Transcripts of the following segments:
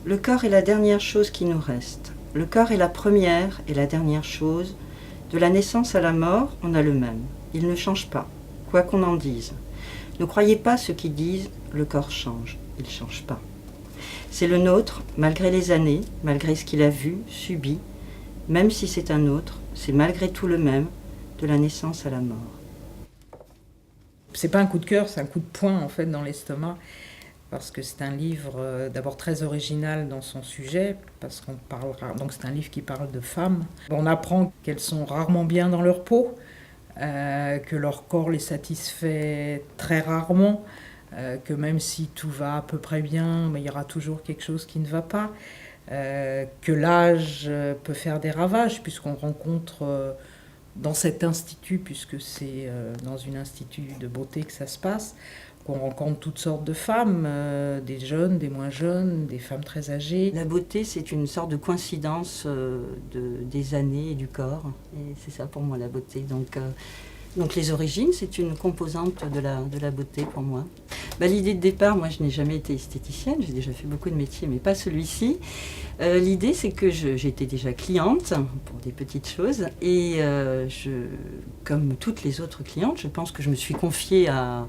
Le corps est la dernière chose qui nous reste. Le corps est la première et la dernière chose. De la naissance à la mort, on a le même. Il ne change pas, quoi qu'on en dise. Ne croyez pas ceux qui disent « le corps change ». Il ne change pas. C'est le nôtre, malgré les années, malgré ce qu'il a vu, subi. Même si c'est un autre, c'est malgré tout le même, de la naissance à la mort. C'est pas un coup de cœur, c'est un coup de poing en fait dans l'estomac, parce que c'est un livre d'abord très original dans son sujet, parce qu'on parlera. Donc c'est un livre qui parle de femmes. On apprend qu'elles sont rarement bien dans leur peau, que leur corps les satisfait très rarement, que même si tout va à peu près bien, mais il y aura toujours quelque chose qui ne va pas, que l'âge peut faire des ravages, puisqu'on rencontre dans cet institut, puisque c'est dans un institut de beauté que ça se passe, qu'on rencontre toutes sortes de femmes, des jeunes, des moins jeunes, des femmes très âgées. La beauté, c'est une sorte de coïncidence des années et du corps. Et c'est ça pour moi la beauté. Donc les origines, c'est une composante de la beauté pour moi. L'idée de départ, moi je n'ai jamais été esthéticienne, j'ai déjà fait beaucoup de métiers, mais pas celui-ci. L'idée, c'est que j'étais déjà cliente pour des petites choses. Et comme toutes les autres clientes, je pense que je me suis confiée à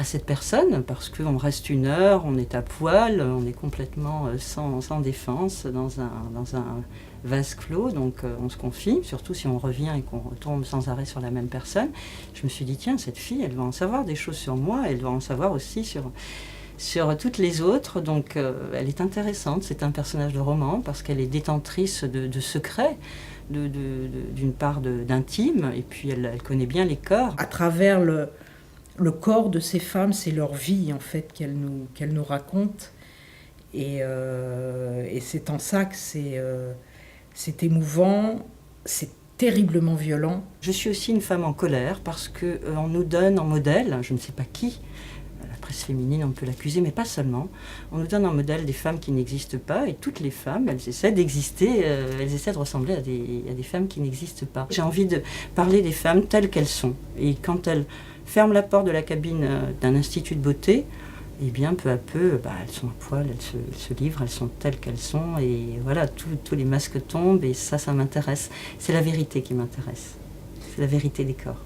cette personne, parce qu'on reste une heure, on est à poil, on est complètement sans défense dans un vase clos, donc on se confie, surtout si on revient et qu'on retombe sans arrêt sur la même personne. Je me suis dit, tiens, cette fille, elle va en savoir des choses sur moi, elle va en savoir aussi sur toutes les autres, donc elle est intéressante, c'est un personnage de roman, parce qu'elle est détentrice de secrets, d'une part d'intime, et puis elle connaît bien les corps. À travers le corps de ces femmes, c'est leur vie en fait qu'elles nous racontent, et c'est en ça que c'est émouvant, c'est terriblement violent. Je suis aussi une femme en colère parce qu'on nous donne en modèle, je ne sais pas qui, la presse féminine on peut l'accuser, mais pas seulement, on nous donne en modèle des femmes qui n'existent pas, et toutes les femmes, elles essaient d'exister, elles essaient de ressembler à des femmes qui n'existent pas. J'ai envie de parler des femmes telles qu'elles sont, et quand elles ferment la porte de la cabine d'un institut de beauté, et bien peu à peu, elles sont à poil, elles se livrent, elles sont telles qu'elles sont, et voilà, tous les masques tombent, et ça m'intéresse. C'est la vérité qui m'intéresse, c'est la vérité des corps.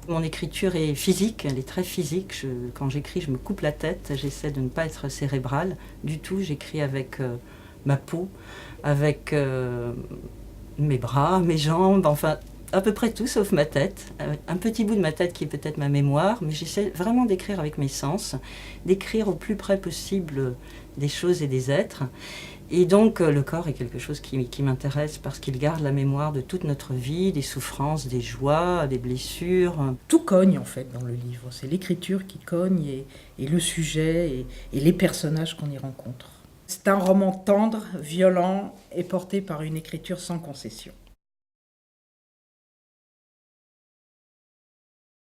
Mon écriture est physique, elle est très physique. Quand j'écris, je me coupe la tête, j'essaie de ne pas être cérébrale du tout. J'écris avec ma peau, avec mes bras, mes jambes, enfin à peu près tout sauf ma tête. Un petit bout de ma tête qui est peut-être ma mémoire, mais j'essaie vraiment d'écrire avec mes sens, d'écrire au plus près possible des choses et des êtres. Et donc le corps est quelque chose qui m'intéresse parce qu'il garde la mémoire de toute notre vie, des souffrances, des joies, des blessures. Tout cogne en fait dans le livre, c'est l'écriture qui cogne et le sujet et les personnages qu'on y rencontre. C'est un roman tendre, violent et porté par une écriture sans concession.